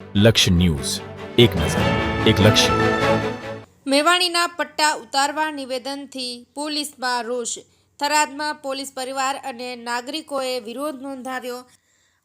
લક્ષ્ય ન્યૂઝ, એક નજર, એક લક્ષ્ય. મેવાણીના પટ્ટા ઉતારવા નિવેદનથી પોલીસમાં રોષ. થરાદમાં પોલીસ પરિવાર અને નાગરિકોએ વિરોધ નોંધાવ્યો.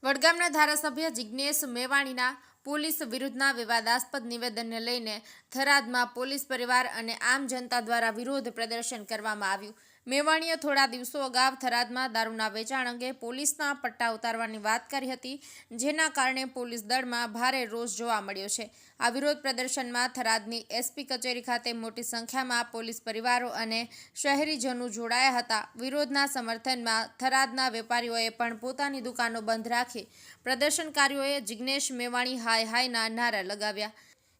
વડગામના ધારાસભ્ય જિગ્નેશ મેવાણીના પોલીસ વિરુદ્ધના વિવાદાસ્પદ નિવેદનને લઈને થરાદમાં પોલીસ પરિવાર અને આમ જનતા દ્વારા વિરોધ પ્રદર્શન કરવામાં આવ્યું. મેવાણીએ થોડા દિવસો અગાઉ થરાદમાં દારૂના વેચાણ અંગે પોલીસના પટ્ટા ઉતારવાની વાત કરી હતી, જેના કારણે પોલીસ દળમાં ભારે રોષ જોવા મળ્યો છે. આ વિરોધ પ્રદર્શનમાં થરાદની એસપી કચેરી ખાતે મોટી સંખ્યામાં પોલીસ પરિવારો અને શહેરીજનો જોડાયા હતા. વિરોધના સમર્થનમાં થરાદના વેપારીઓએ પણ પોતાની દુકાનો બંધ રાખી પ્રદર્શનકારીઓએ જિગ્નેશ મેવાણી હાય હાયના નારા લગાવ્યા.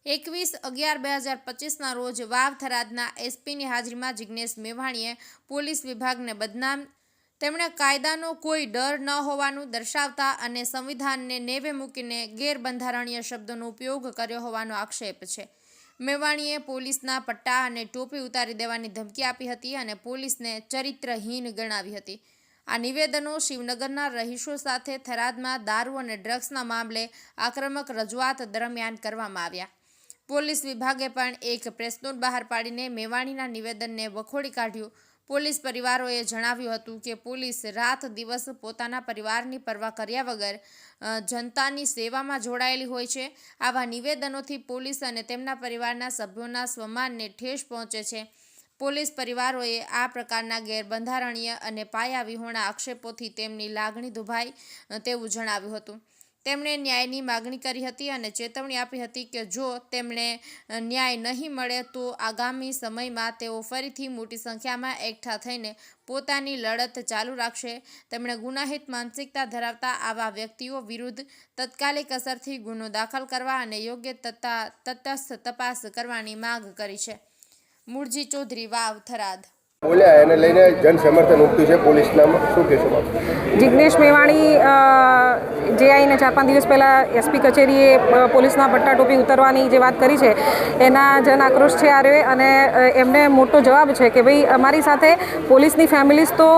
21/11/2025ના રોજ વાવ થરાદના એસપીની હાજરીમાં જિગ્નેશ મેવાણીએ પોલીસ વિભાગને બદનામ, તેમણે કાયદાનો કોઈ ડર ન હોવાનું દર્શાવતા અને સંવિધાનને નેવે મૂકીને ગેરબંધારણીય શબ્દોનો ઉપયોગ કર્યો હોવાનો આક્ષેપ છે. મેવાણીએ પોલીસના પટ્ટા અને ટોપી ઉતારી દેવાની ધમકી આપી હતી અને પોલીસને ચરિત્રહીન ગણાવી હતી. આ નિવેદનો શિવનગરના રહીશો સાથે થરાદમાં દારૂ અને ડ્રગ્સના મામલે આક્રમક રજૂઆત દરમિયાન કરવામાં આવ્યા. પોલીસ વિભાગે પણ એક પ્રેસ નોટ બહાર પાડીને મેવાણીના નિવેદનને વખોડી કાઢ્યું. પોલીસ પરિવારોએ જણાવ્યું હતું કે પોલીસ રાત દિવસ પોતાના પરિવારની પરવા કર્યા વગર જનતાની સેવામાં જોડાયેલી હોય છે. આવા નિવેદનોથી પોલીસ અને તેમના પરિવારના સભ્યોના સ્વમાનને ઠેસ પહોંચે છે. પોલીસ પરિવારોએ આ પ્રકારના ગેરબંધારણીય અને પાયાવિહોણા આક્ષેપોથી તેમની લાગણી દુભાઈ તેવું જણાવ્યું હતું. તેમણે ન્યાયની માગણી કરી હતી અને ચેતવણી આપી હતી કે જો તેમને ન્યાય નહીં મળે તો આગામી સમયમાં તેઓ ફરીથી મોટી સંખ્યામાં એકઠા થઈને પોતાની લડત ચાલુ રાખશે. તેમણે ગુનાહિત માનસિકતા ધરાવતા આવા વ્યક્તિઓ વિરુદ્ધ તાત્કાલિક અસરથી ગુનો દાખલ કરવા અને યોગ્ય તટસ્થ તપાસ કરવાની માંગ કરી છે. મૂળજી ચૌધરી, વાવ, થરાદ. બોલ્યા એને લઈને જન સમર્થન ઉમટ્યું છે પોલીસનામાં, શું કહેશો? જિગ્નેશ મેવાણી જે આવીને 4-5 દિવસ પહેલાં એસપી કચેરીએ પોલીસના પટ્ટા ટોપી ઉતારવાની જે વાત કરી છે એના જન આક્રોશ છે આરે, અને એમને મોટો જવાબ છે કે ભાઈ અમારી સાથે પોલીસની ફેમિલીઝ તો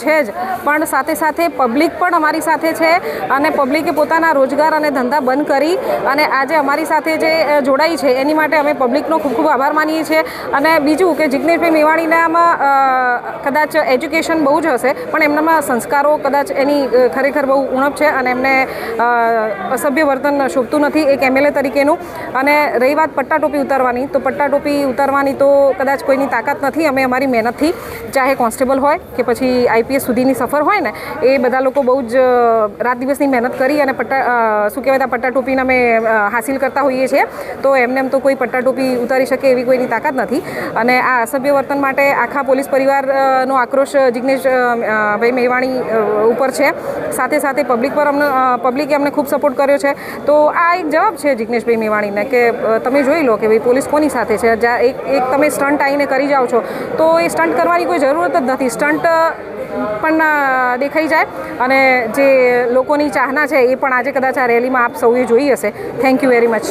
છે જ, પણ સાથે સાથે પબ્લિક પણ અમારી સાથે છે અને પબ્લિકે પોતાના રોજગાર અને ધંધા બંધ કરી અને આજે અમારી સાથે જે જોડાઈ છે એની માટે અમે પબ્લિકનો ખૂબ ખૂબ આભાર માનીએ છીએ. અને બીજું કે જિગ્નેશભાઈ મેવાણીનામાં કદાચ એજ્યુકેશન બહુ જ હશે પણ એમનામાં સંસ્કારો કદાચ એની ખરેખર બહુ ઉણપ છે અને એમને અસભ્ય વર્તન શોભતું નથી એક એમએલએ તરીકેનું. અને રહી વાત પટ્ટા ટોપી ઉતારવાની, તો પટ્ટા ટોપી ઉતારવાની તો કદાચ કોઈની તાકાત નથી. અમે અમારી મહેનતથી, ચાહે કોન્સ્ટેબલ હોય કે પછી આઈપીએસ સુધીની સફર હોય ને, એ બધા લોકો બહુ જ રાત દિવસની મહેનત કરી અને પટ્ટા ટોપીને અમે હાસિલ કરતા હોઈએ છીએ. તો એમને તો કોઈ પટ્ટા ટોપી ઉતારી શકે એવી કોઈની તાકાત નથી. અને આ અસભ્ય વર્તન માટે આખા પોલીસ પરિવારનો આક્રોશ જિગ્નેશ ભાઈ મેવાણી ઉપર છે. સાથે સાથે પબ્લિકે અમને ખૂબ સપોર્ટ કર્યો છે. તો આ એક જવાબ છે જિગ્નેશભાઈ મેવાણીને કે તમે જોઈ લો કે ભાઈ પોલીસ કોની સાથે છે. એક તમે સ્ટન્ટ આવીને કરી જાઓ છો તો એ સ્ટન્ટ કરવાની કોઈ જરૂરત જ નથી. સ્ટન્ટ પણ દેખાઈ જાય અને જે લોકોની ચાહના છે એ પણ આજે કદાચ આ રેલીમાં આપ સૌએ જોઈ હશે. Thank you very much.